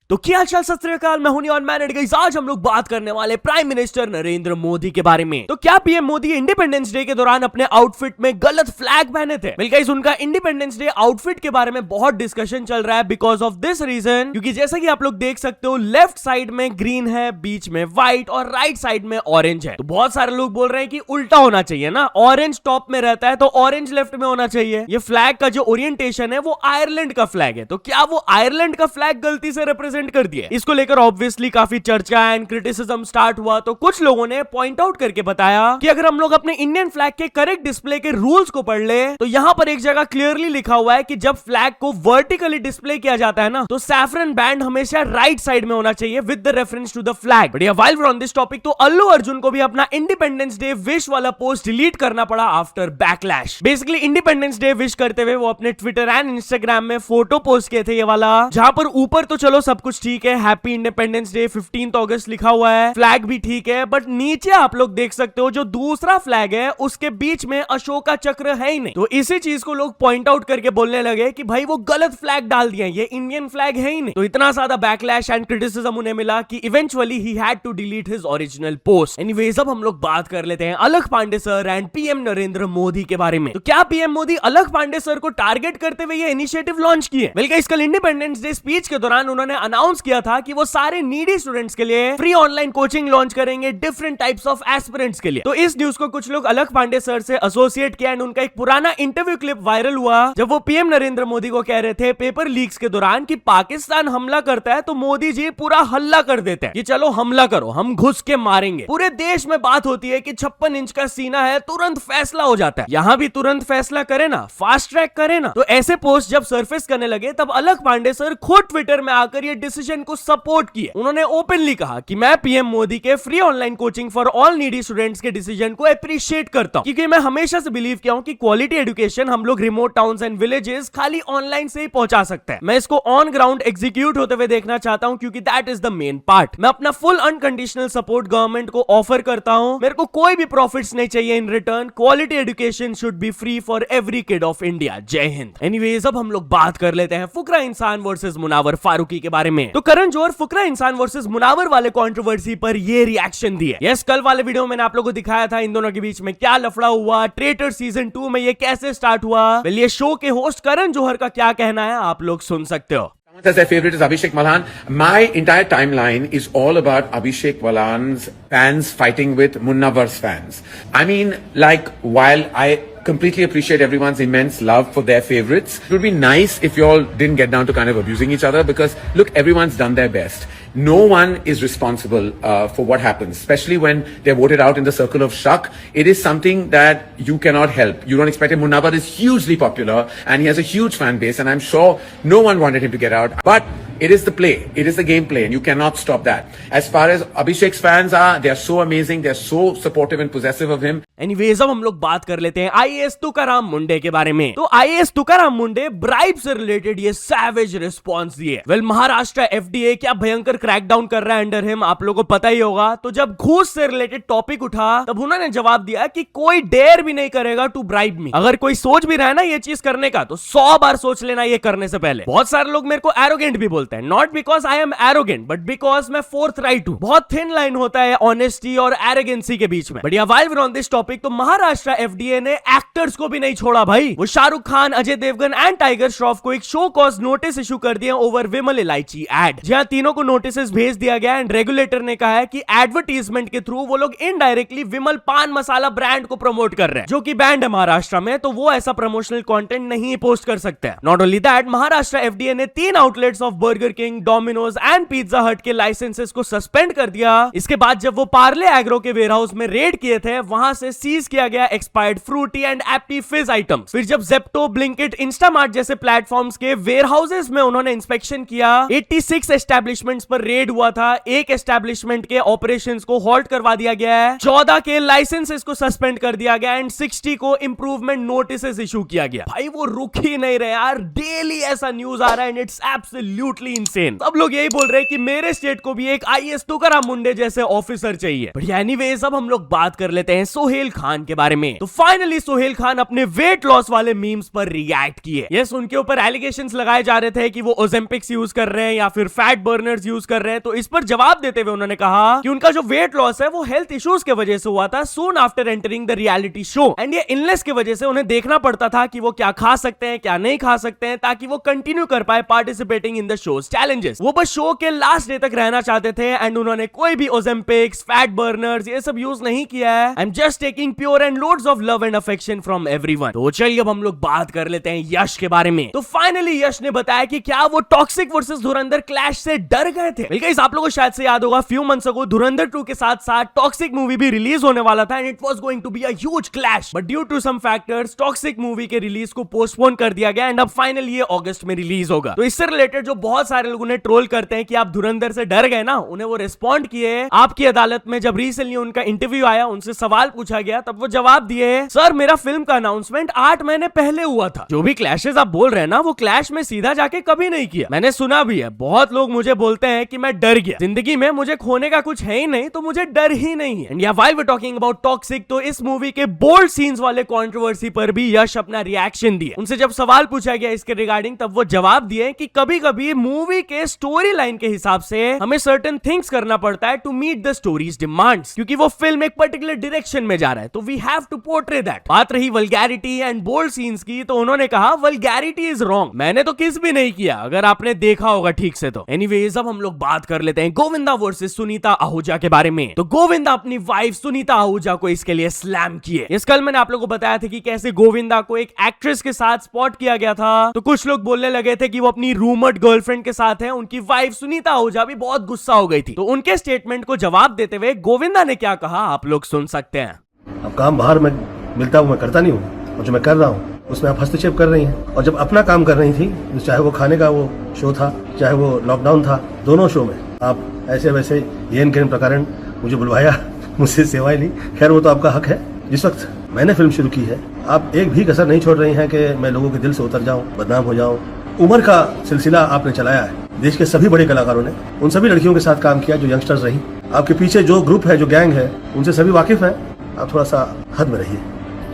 तो क्या हाल सत श्री अकाल, मैं हूं और मैंने गाइस आज हम लोग बात करने वाले प्राइम मिनिस्टर नरेंद्र मोदी के बारे में। तो क्या पीएम मोदी इंडिपेंडेंस डे के दौरान अपने आउटफिट में गलत फ्लैग पहने थे? वेल गाइस, उनका इंडिपेंडेंस डे आउटफिट के बारे में बहुत डिस्कशन चल रहा है बिकॉज ऑफ दिस रीजन, क्योंकि जैसा कि आप लोग देख सकते हो लेफ्ट साइड में ग्रीन है, बीच में व्हाइट और राइट साइड में ऑरेंज है। तो बहुत सारे लोग बोल रहे हैं कि उल्टा होना चाहिए ना, ऑरेंज टॉप में रहता है तो ऑरेंज लेफ्ट में होना चाहिए। ये फ्लैग का जो ओरिएंटेशन है वो आयरलैंड का फ्लैग है, तो क्या वो आयरलैंड का फ्लैग गलती से रिप्रेजेंट कर दिया? इसको लेकर ऑब्वियसली काफी चर्चा एंड क्रिटिसिज्म स्टार्ट हुआ। तो कुछ लोगों ने पॉइंट आउट करके बताया कि अगर हम लोग अपने इंडियन फ्लैग के करेक्ट डिस्प्ले के रूल्स को पढ़ ले तो यहां पर एक जगह क्लियरली लिखा हुआ है कि जब फ्लैग को वर्टिकली डिस्प्ले किया जाता है ना, तो सैफरन बैंड हमेशा राइट साइड में होना चाहिए with the reference to the flag. But while we are on this topic, तो अल्लू अर्जुन को भी अपना इंडिपेंडेंस डे विश वाला पोस्ट डिलीट करना पड़ा after backlash. Basically independence day wish करते हुए वो अपने ट्विटर एंड इंस्टाग्राम में फोटो पोस्ट किए थे, ये वाला, जहां पर ऊपर तो चलो सब कुछ ठीक है, हैप्पी इंडिपेंडेंस डे 15 अगस्त लिखा हुआ है, फ्लैग भी ठीक है, बट नीचे आप लोग देख सकते हो जो दूसरा फ्लैग है उसके बीच में अशोका चक्र है ही नहीं। तो इसी चीज को लोग पॉइंट आउट करके बोलने लगे कि भाई वो गलत फ्लैग डाल दिया, ये इंडियन फ्लैग है ही नहीं। तो इतना ज्यादा बैकलैश एंड क्रिटिसिज्म उन्हें मिला कि eventually he had to delete his original post. Anyways, अब हम लोग बात कर लेते हैं Alakh Pandey sir and PM Narendra Modi के बारे में। तो क्या पीएम मोदी अलख पांडे सर को टारगेट करते हुए ये इनिशिएटिव लॉन्च किए? वेल गाइस, कल इंडिपेंडेंस डे स्पीच के दौरान उन्होंने अनाउंस किया था कि वो सारे नीडी स्टूडेंट्स के लिए फ्री ऑनलाइन कोचिंग लॉन्च करेंगे डिफरेंट टाइप्स ऑफ एस्पिरेंट्स के लिए। तो इस न्यूज को कुछ लोग अलख पांडे सर से एसोसिएट किया एंड उनका एक पुराना इंटरव्यू क्लिप वायरल हुआ जब वो पीएम नरेंद्र मोदी को कह रहे थे पेपर लीक्स के दौरान कि पाकिस्तान हमला करता है तो मोदी जी पूरा हल्ला कर देते हैं कि चलो हमला करो, हम घुस के मारेंगे। पूरे देश में बात होती है कि 56 इंच का सीना है, तुरंत फैसला हो जाता है, यहां भी तुरंत फैसला करे ना, फास्ट ट्रैक करे ना। तो ऐसे पोस्ट जब सरफेस करने लगे तब अलख पांडे सर खुद ट्विटर में आकर ये डिसीजन को सपोर्ट किए। उन्होंने ओपनली कहा कि मैं पीएम मोदी के free online coaching for all needy students के डिसीजन को अप्रिशिएट करता हूं, क्योंकि मैं हमेशा से बिलीव किया हूं कि क्वालिटी एजुकेशन हम लोग रिमोट टाउन्स एंड विलेजेस खाली ऑनलाइन से ही पहुंचा सकते हैं। मैं इसको ऑन ग्राउंड एग्जीक्यूट होते हुए देखना चाहता हूं, क्योंकि that is the main part. मैं अपना फुल अनकंडीशनल सपोर्ट गवर्नमेंट को ऑफर करता हूं, मेरे को कोई भी प्रॉफिट्स नहीं चाहिए in return. Quality education should be free for every kid of India. जय हिंद। एनीवेज, अब हम लोग बात कर लेते हैं फुकरा इंसान वर्सेस मुनावर फारूकी के बारे में। तो करण जौहर फुकरा इंसान वर्सेस मुनावर वाले कंट्रोवर्सी पर ये रिएक्शन दिए। यस, कल वाले वीडियो में मैंने आप लोगों को दिखाया था इन दोनों के बीच में क्या लफड़ा हुआ, ट्रेटर सीजन 2 में ये कैसे स्टार्ट हुआ। वेल, ये शो के होस्ट करण जौहर का क्या कहना है आप लोग सुन सकते हो। As their favorite is Abhishek Malhan. My entire timeline is all about Abhishek Malhan's fans fighting with Munnavar's fans. I mean, like, while I completely appreciate everyone's immense love for their favorites, it would be nice if you all didn't get down to kind of abusing each other, because look, everyone's done their best. No one is responsible for what happens, especially when they're voted out in the circle of Shak. It is something that you cannot help. You don't expect it. Munnavar is hugely popular and he has a huge fan base, and I'm sure no one wanted him to get out. But it is the play. It is the gameplay, and you cannot stop that. As far as Abhishek's fans are, they are so amazing. They're so supportive and possessive of him. Anyways, अब हम लोग बात कर लेते हैं IAS Tukaram मुंडे के बारे में। तो आईएएस तुकाराम मुंडे ब्राइब से रिलेटेड ये सैवेज रिस्पॉन्स दिए। वेल, महाराष्ट्र एफडीए क्या भयंकर क्रैकडाउन कर रहा है अंडर हिम, आप लोगों को पता ही होगा। तो जब घूस से रिलेटेड टॉपिक उठा तब उन्होंने जवाब दिया कि कोई डेयर भी नहीं करेगा टू ब्राइब मी। अगर कोई सोच भी रहा है ना ये चीज करने का, तो 100 बार सोच लेना ये करने से पहले। बहुत सारे लोग मेरे को एरोगेंट भी बोलते हैं, not because I am arrogant but because मैं फोर्थ राइट हूं। बहुत थिन लाइन होता है ऑनेस्टी और एरोगेंसी के बीच में। But while we are on this topic, तो महाराष्ट्र एफडीए ने एक्टर्स को भी नहीं छोड़ा भाई। वो शाहरुख खान, अजय देवगन एंड टाइगर श्रॉफ को एक शो कॉज नोटिस इशू कर दिया ओवर विमल इलायची एड, जहां तीनों को नोटिस भेज दिया गया एंड रेगुलेटर ने कहा है कि एडवर्टीजमेंट के थ्रू वो लोग इनडायरेक्टली विमल पान मसाला ब्रांड को प्रमोट कर रहे हैं, जो कि बैंड है महाराष्ट्र में, तो वो ऐसा प्रमोशनल कंटेंट नहीं पोस्ट कर सकते हैं। Not only that, Maharashtra FDA ने 3 outlets of burger king, Domino's and pizza हट के लाइसेंसेस को सस्पेंड कर दिया। इसके बाद जब वो पार्ले एग्रो के वेयरहाउस में रेड किए थे, वहां से सीज किया गया एक्सपायर्ड फ्रूटी एंड एप्पी फिज आइटम्स। फिर जब जेप्टो, ब्लिंकिट, इंस्टामार्ट जैसे प्लेटफॉर्म्स के वेयरहाउसेस में उन्होंने इंस्पेक्शन किया, 86 एस्टैब्लिशमेंट्स पर रेड हुआ था। एक एस्टैब्लिशमेंट के ऑपरेशंस को हॉल्ट करवा दिया गया है, 14 के लाइसेंसेस को सस्पेंड कर दिया गया एंड 60 को इंप्रूवमेंट नोटिसेस इशू किया गया। भाई वो रुक ही नहीं रहे यार, डेली ऐसा न्यूज आ रहा है एंड इट्स एब्सोल्युटली इनसेन। सब लोग यही बोल रहे हैं कि मेरे स्टेट को भी एक आईएएस तुकाराम मुंडे जैसे ऑफिसर चाहिए। बट एनीवेज, अब हम लोग बात कर लेते हैं सोहेल सोहेल खान के बारे में। तो फाइनली सोहेल खान अपने वेट लॉस वाले मीम्स पर रिएक्ट किए। यस, उनके ऊपर एलिगेशंस लगाए जा रहे थे कि वो ओजेम्पिक्स यूज कर रहे हैं या फिर फैट बर्नर्स यूज कर रहे हैं। तो इस पर जवाब देते हुए उन्होंने कहा कि उनका जो वेट लॉस है वो हेल्थ इश्यूज के वजह से हुआ था soon after entering the reality show, and ये इलनेस की वजह से उन्हें देखना पड़ता था कि वो क्या खा सकते हैं क्या नहीं खा सकते हैं, ताकि वो कंटिन्यू कर पाए participating in the shows challenges. वो बस शो के लास्ट डे तक रहना चाहते थे एंड उन्होंने कोई भी ओजेम्पिक्स, फैट बर्नर्स ये सब यूज नहीं किया है। I am just taking pure and loads of love and affection from everyone. तो चलिए अब हम लोग बात कर लेते हैं यश के बारे में। तो फाइनली यश ने बताया कि क्या वो टॉक्सिक वर्सेस धुरंधर क्लैश से डर गए थे। गाइस, आप लोगों को शायद से याद होगा फ्यू मंथ्स अगो धुरंधर 2 के साथ साथ टॉक्सिक मूवी भी रिलीज होने वाला था and it was going to be a huge clash, but due to some factors Toxic movie के रिलीज को पोस्टपोन कर दिया गया एंड अब फाइनली ये अगस्त में रिलीज होगा। तो इससे रिलेटेड जो बहुत सारे लोगों ने ट्रोल करते हैं कि आप धुरंधर से डर गए ना, उन्हें वो रिस्पॉन्ड किए आपकी अदालत में। जब रिसेंटली उनका इंटरव्यू आया, उनसे सवाल पूछा गया, तब वो जवाब दिए, सर मेरा फिल्म का अनाउंसमेंट 8 महीने पहले हुआ था। जो भी क्लैशेस आप बोल रहे हैं ना, वो क्लैश में सीधा जाके कभी नहीं किया। मैंने सुना भी है, बहुत लोग मुझे बोलते हैं कि मैं डर गया। जिंदगी में मुझे खोने का कुछ है ही नहीं, तो मुझे डर ही नहीं है। एंड या while we talking about Toxic, तो इस मूवी के बोल्ड सीन्स वाले कंट्रोवर्सी पर भी यश अपना रिएक्शन दिए। उनसे जब सवाल पूछा गया इसके रिगार्डिंग, तब वो जवाब दिए कि कभी कभी मूवी के स्टोरी लाइन के हिसाब से हमें सर्टेन थिंग्स करना पड़ता है to meet the stories demands, क्योंकि वो फिल्म एक पर्टिकुलर डायरेक्शन में जा रहा है, तो we have to portray that. बात रही वल्गैरिटी एंड बोल्ड सीन्स की, तो उन्होंने कहा वल्गैरिटी इज रॉन्ग। मैंने तो किस भी नहीं किया, अगर आपने देखा होगा ठीक से तो। एनीवेज, अब हम लोग बात कर लेते हैं गोविंदा वर्सेस सुनीता आहूजा के बारे में। तो गोविंदा अपनी वाइफ सुनीता आहूजा को इसके लिए स्लैम किए। इस कल मैंने आप लोगों को बताया था कि कैसे गोविंदा को एक एक्ट्रेस के साथ स्पॉट किया गया था, तो कुछ लोग बोलने लगे थे कि वो अपनी रूमर्ड गर्लफ्रेंड के साथ है। उनकी वाइफ सुनीता आहूजा भी बहुत गुस्सा हो गई थी। तो उनके स्टेटमेंट को जवाब देते हुए गोविंदा ने क्या कहा, आप लोग सुन सकते हैं। अब काम बाहर में मिलता हूँ, मैं करता नहीं हूँ, और जो मैं कर रहा हूँ उसमें आप हस्तक्षेप कर रही हैं। और जब अपना काम कर रही थी, चाहे वो खाने का वो शो था, चाहे वो लॉकडाउन था, दोनों शो में आप ऐसे वैसे येन के प्रकार मुझे बुलवाया, मुझसे सेवाएं ली। खैर वो तो आपका हक है। जिस वक्त मैंने फिल्म शुरू की है, आप एक भी कसर नहीं छोड़ रही हैं कि मैं लोगों के दिल से उतर जाऊं, बदनाम हो जाऊं। उम्र का सिलसिला आपने चलाया है, देश के सभी बड़े कलाकारों ने उन सभी लड़कियों के साथ काम किया जो यंगस्टर्स रही। आपके पीछे जो ग्रुप है, जो गैंग है, उनसे सभी वाकिफ हैं। आप थोड़ा सा हद में रहिए।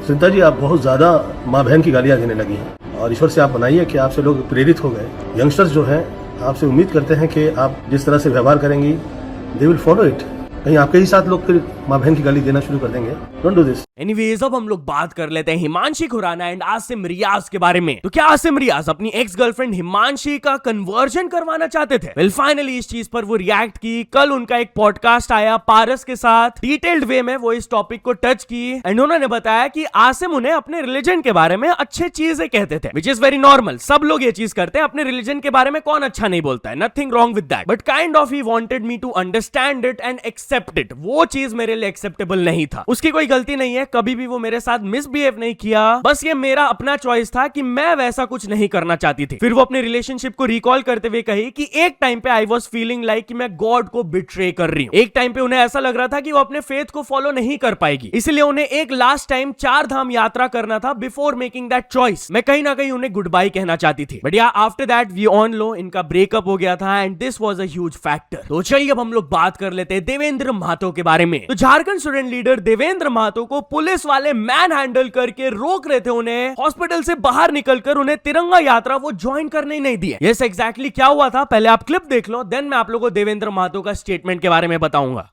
सुनीता जी, आप बहुत ज्यादा माँ बहन की गालियां देने लगी हैं, और ईश्वर से आप बनाइए कि आपसे लोग प्रेरित हो गए। यंगस्टर्स जो हैं आपसे उम्मीद करते हैं कि आप जिस तरह से व्यवहार करेंगी, दे विल फॉलो इट। कहीं आपके ही साथ लोग फिर माँ बहन की गाली देना शुरू कर देंगे। Don't do this. एनीवेज, अब हम लोग बात कर लेते हैं हिमांशी खुराना एंड आसिम रियाज के बारे में। तो क्या आसिम रियाज अपनी एक्स गर्लफ्रेंड हिमांशी का कन्वर्जन करवाना चाहते थे? वेल, फाइनली इस चीज पर वो रिएक्ट की। कल उनका एक पॉडकास्ट आया पारस के साथ, डिटेल्ड वे में वो इस टॉपिक को टच की एंड उन्होंने बताया कि आसिम उन्हें अपने रिलीजन के बारे में अच्छे चीजें कहते थे, विच इज वेरी नॉर्मल। सब लोग ये चीज करते हैं, अपने रिलीजन के बारे में कौन अच्छा नहीं बोलता है, nothing wrong with that, but kind of he wanted me to understand it and accept it. वो चीज मेरे लिए एक्सेप्टेबल नहीं था। उसकी कोई गलती नहीं है, कभी भी वो मेरे साथ मिसबिहेव नहीं किया, बस ये मेरा अपना चॉइस था कि मैं वैसा कुछ नहीं करना चाहती थी। फिर वो अपने रिलेशनशिप को रिकॉल करते हुए कही कि एक टाइम पे आई वाज फीलिंग लाइक कि मैं गॉड को बिट्रे कर रही हूँ। एक टाइम पे उन्हें ऐसा लग रहा था कि वो अपने फेथ को फॉलो नहीं कर पाएगी, इसलिए उन्हें एक लास्ट टाइम 4 धाम यात्रा करना था बिफोर मेकिंग दैट चॉइस। मैं कहीं ना कहीं उन्हें गुड बाय कहना चाहती थी, बट या आफ्टर दैट वी ऑन लो इनका ब्रेकअप हो गया था and this was a huge factor. तो चलिए अब हम लोग बात कर लेते हैं देवेंद्र महतो के बारे में। तो झारखंड स्टूडेंट लीडर देवेंद्र महतो को पुलिस वाले मैन हैंडल करके रोक रहे थे। उन्हें हॉस्पिटल से बाहर निकलकर उन्हें तिरंगा यात्रा वो ज्वाइन करने ही नहीं दिए। यस, एग्जैक्टली क्या हुआ था, पहले आप क्लिप देख लो, देन मैं आप लोगों को देवेंद्र महतो का स्टेटमेंट के बारे में बताऊंगा।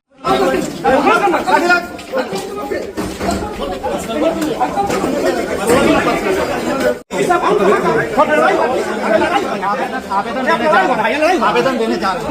आवेदन देने जा रहे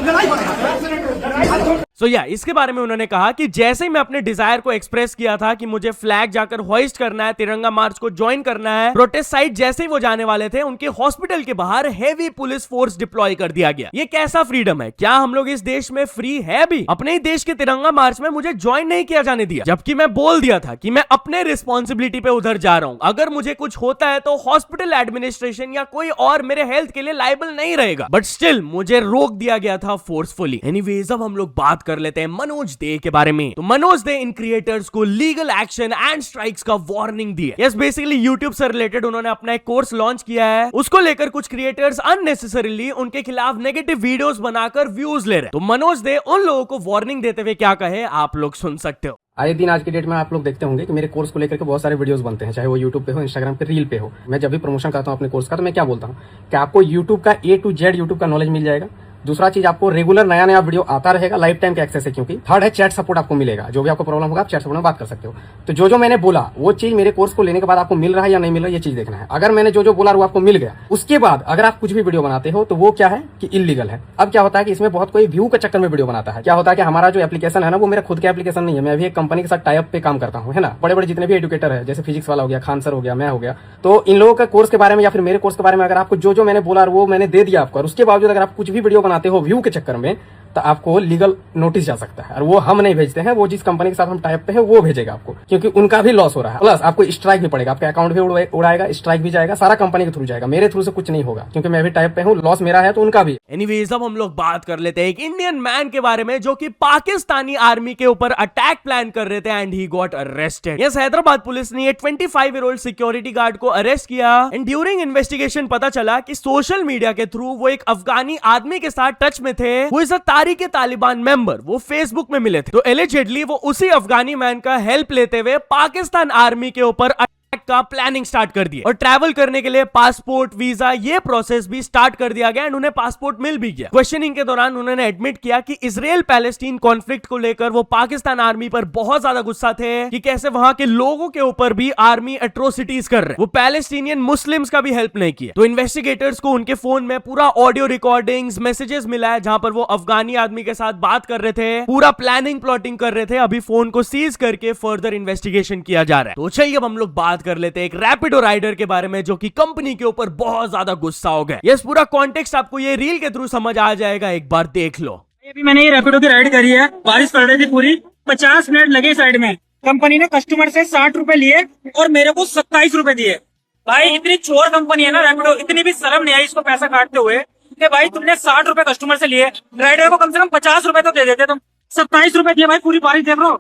हैं। सो या इसके बारे में उन्होंने कहा कि जैसे ही मैं अपने डिजायर को एक्सप्रेस किया था कि मुझे फ्लैग जाकर होइस्ट करना है, तिरंगा मार्च को ज्वाइन करना है, प्रोटेस्ट साइट जैसे ही वो जाने वाले थे, उनके हॉस्पिटल के बाहर हेवी पुलिस फोर्स डिप्लॉय कर दिया गया। ये कैसा फ्रीडम है? क्या हम लोग इस देश में फ्री है भी? अपने ही देश के तिरंगा मार्च में मुझे ज्वाइन नहीं किया जाने दिया, जबकि मैं बोल दिया था कि मैं अपने रिस्पॉन्सिबिलिटी पे उधर जा रहा हूं। अगर मुझे कुछ होता है तो हॉस्पिटल एडमिनिस्ट्रेशन या कोई और मेरे हेल्थ के लिए लायबल नहीं रहेगा, बट स्टिल मुझे रोक दिया गया था फोर्सफुली। एनीवेज, अब हम लोग बात कर लेते हैं मनोज दे के बारे में। तो मनोज दे इन क्रिएटर्स को लीगल एक्शन एंड स्ट्राइक्स का वार्निंग दी है। यस, बेसिकली यूट्यूब से रिलेटेड उन्होंने अपना एक कोर्स लॉन्च किया है, उसको लेकर कुछ क्रिएटर्स अननेसेसरीली उनके खिलाफ नेगेटिव वीडियोस बनाकर व्यूज ले रहे हैं। तो मनोज दे उन लोगों को वार्निंग देते हुए क्या कहे, आप लोग सुन सकते हो। आए दिन आज की डेट में आप लोग देखते होंगे कि मेरे कोर्स को लेकर के बहुत सारे वीडियोस बनते हैं, चाहे वो यूट्यूब पे हो, इंस्टाग्राम पे, रील पे हो। मैं जब भी प्रमोशन करता हूँ अपने कोर्स का तो मैं क्या बोलता हूँ कि आपको यूट्यूब का A to Z यूट्यूब का नॉलेज मिल जाएगा। दूसरा चीज, आपको रेगुलर नया नया वीडियो आता रहेगा, लाइफ टाइम का एक्सेस है क्योंकि। थर्ड है चैट सपोर्ट आपको मिलेगा, जो भी आपको प्रॉब्लम होगा आप चैट सपोर्ट में बात कर सकते हो। तो जो मैंने बोला वो चीज मेरे कोर्स को लेने के बाद आपको मिल रहा है या नहीं मिल रहा है, ये चीज देखना है। अगर मैंने जो बोला वो आपको मिल गया, उसके बाद अगर आप कुछ भी वीडियो बनाते हो तो वो क्या है कि इलीगल है। अब क्या होता है कि इसमें बहुत कोई व्यू के चक्कर में वीडियो बनाता है। क्या होता है कि हमारा जो एप्लीकेशन है ना, वो मेरा खुद का एप्लीकेशन नहीं है, मैं अभी एक कंपनी के साथ टाई अप पे काम करता हूँ, है ना। बड़े बड़े जितने भी एजुकेटर है, जैसे फिजिक्स वाला हो गया, खान सर हो गया, मैं हो गया, तो इन लोगों का कोर्स के बारे में या फिर मेरे कोर्स के बारे में अगर आपको जो मैंने बोला वो मैंने दे दिया आपको, और उसके बावजूद अगर आप कुछ भी वीडियो बनाते हो व्यू के चक्कर में, तो आपको लीगल नोटिस जा सकता है। और वो हम नहीं भेजते हैं, वो जिस कंपनी के साथ हम टाइप पे है वो भेजेगा आपको, क्योंकि उनका भी लॉस हो रहा है। प्लस आपको स्ट्राइक भी पड़ेगा, आपका अकाउंट भी उड़ाएगा, स्ट्राइक भी जाएगा, सारा कंपनी के थ्रू जाएगा, मेरे थ्रू से कुछ नहीं होगा, क्योंकि मैं भी टाइप पे हूँ, लॉस मेरा है तो उनका भी। एनीवेज, अब हम लोग बात कर लेते हैं एक इंडियन मैन के बारे में जो कि पाकिस्तानी आर्मी के ऊपर अटैक प्लान कर रहे थे and he got arrested. Yes, Hyderabad police ने 25-year-old सिक्योरिटी गार्ड को अरेस्ट किया एंड ड्यूरिंग इन्वेस्टिगेशन पता चला कि सोशल मीडिया के थ्रू वो एक अफगानी आदमी के साथ टच में थे, वो इस तारीख-ए-तालिबान मेंबर, वो फेसबुक में मिले थे। तो एलिजिडली वो उसी अफगानी मैन का हेल्प लेते हुए पाकिस्तान आर्मी के ऊपर का प्लानिंग स्टार्ट कर दिया और ट्रैवल करने के लिए पासपोर्ट, वीजा, ये प्रोसेस भी स्टार्ट कर दिया गया एंड उन्हें पासपोर्ट मिल भी गया। क्वेश्चनिंग के दौरान उन्होंने एडमिट किया कि इजराइल पैलेस्टीन कॉन्फ्लिक्ट को लेकर वो पाकिस्तान आर्मी पर बहुत ज्यादा गुस्सा थे कि कैसे वहां के लोगों के ऊपर भी आर्मी एट्रोसिटीज कर रहे, वो पैलेस्टीनियन मुस्लिम्स का भी हेल्प नहीं किया। तो इन्वेस्टिगेटर्स को उनके फोन में पूरा ऑडियो रिकॉर्डिंग्स, मैसेजेस मिला है जहां पर वो अफगानी आदमी के साथ बात कर रहे थे, पूरा प्लानिंग प्लॉटिंग कर रहे थे। अभी फोन को सीज करके फर्दर इन्वेस्टिगेशन किया जा रहा है। तो चलिए अब हम लोग बात कर लेते हैं एक रैपिडो राइडर के बारे में जो कि कंपनी के ऊपर बहुत ज्यादा गुस्सा हो गया। यस, पूरा कॉन्टेक्स्ट आपको ये रील के थ्रू समझ आ जाएगा, एक बार देख लो। अभी मैंने ये रैपिडो की राइड करी है, बारिश पड़ रही थी पूरी, 50 मिनट लगे साइड में। कंपनी ने कस्टमर से 60 रुपए लिए और मेरे को 27 रुपए दिए। भाई इतनी चोर कंपनी है ना रैपिडो, इतनी भी शर्म नहीं आई इसको पैसा काटते हुए कि भाई तुमने 60 रुपए कस्टमर से लिए, राइडर को कम से कम 50 रुपए तो दे देते तुम। 27 रुपए दिए भाई, पूरी बारिश देख लो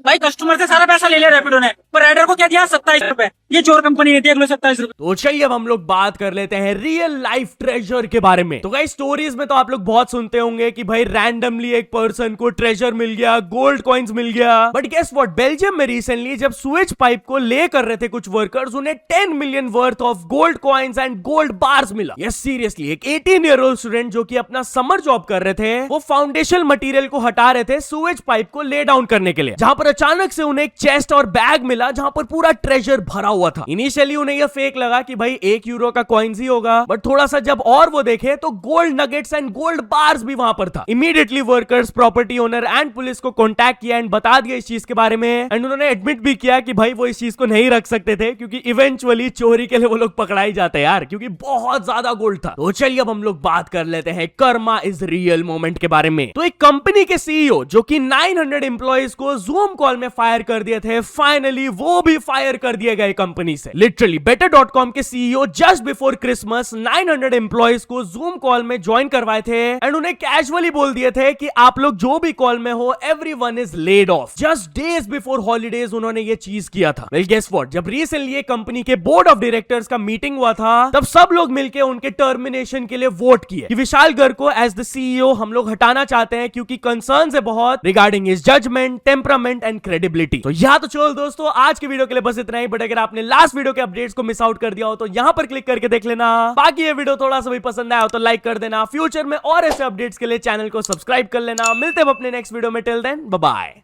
भाई, कस्टमर से सारा पैसा ले लिया रैपिडो ने, पर राइडर को क्या दिया? 27 रुपए। ये चोर कंपनी है, देख लो 27 रुपए। तो चलिए अब हम लोग बात कर लेते हैं रियल लाइफ ट्रेजर के बारे में। तो गाइस, स्टोरीज में तो आप लोग बहुत सुनते होंगे कि भाई रैंडमली एक पर्सन को ट्रेजर मिल गया, गोल्ड कॉइन्स मिल गया, बट गेस व्हाट, बेल्जियम में रिसेंटली जब सुएज पाइप को ले कर रहे थे कुछ वर्कर्स, उन्हें 10 million worth of gold coins and gold bars मिला। यस, सीरियसली, एक 18-year-old स्टूडेंट जो कि अपना समर जॉब कर रहे थे, वो फाउंडेशन मटेरियल को हटा रहे थे सुएज पाइप को ले डाउन करने के लिए, जहां पर अचानक से उन्हें एक चेस्ट और बैग मिला जहां पर पूरा ट्रेजर भरा हुआ था। इनिशियली उन्हें यह फेक लगा कि भाई 1 यूरो का कॉइन्स ही होगा, बट थोड़ा सा जब और वो देखे तो gold nuggets and gold bars भी वहां पर था। Immediately workers, property owner and police को कॉन्टैक्ट किया एंड बता दिया इस चीज के बारे में, एंड उन्होंने एडमिट भी किया कि भाई वो इस चीज को नहीं रख सकते थे क्योंकि इवेंचुअली चोरी के लिए वो लोग पकड़ाई जाते यार, क्योंकि बहुत ज्यादा गोल्ड था। तो चलिए अब हम लोग बात कर लेते हैं कर्मा इज रियल मोमेंट के बारे में। तो एक कंपनी के सीईओ जो कि 900 एम्प्लॉइज को जूम कॉल में फायर कर दिए थे, फाइनली वो भी फायर कर दिए गए कंपनी से। लिटरली better.com के CEO just before Christmas 900 employees को जूम कॉल में ज्वाइन करवाए थे एंड उन्हें कैजुअली बोल दिए थे कि आप लोग जो भी कॉल में हो everyone is laid off. Just days before holidays उन्होंने ये चीज किया था। वेल गेस व्हाट, जब रिसेंटली कंपनी के बोर्ड ऑफ डायरेक्टर्स का मीटिंग हुआ था, तब सब लोग मिलकर उनके टर्मिनेशन के लिए वोट किए कि विशाल गर्ग को एज द सीईओ हम लोग हटाना चाहते हैं क्योंकि कंसर्न्स है बहुत regarding his judgement, temperament and credibility. तो यहाँ तो चलो दोस्तों, आज की वीडियो के लिए बस इतना ही, बट अगर आपने लास्ट वीडियो के अपडेट्स को मिस आउट कर दिया हो तो यहां पर क्लिक करके देख लेना। बाकी ये वीडियो थोड़ा सा भी पसंद आया हो तो लाइक कर देना। फ्यूचर में और ऐसे अपडेट्स के लिए चैनल को सब्सक्राइब कर लेना। मिलते हैं अपने नेक्स्ट वीडियो में, टिल देन बाय बाय।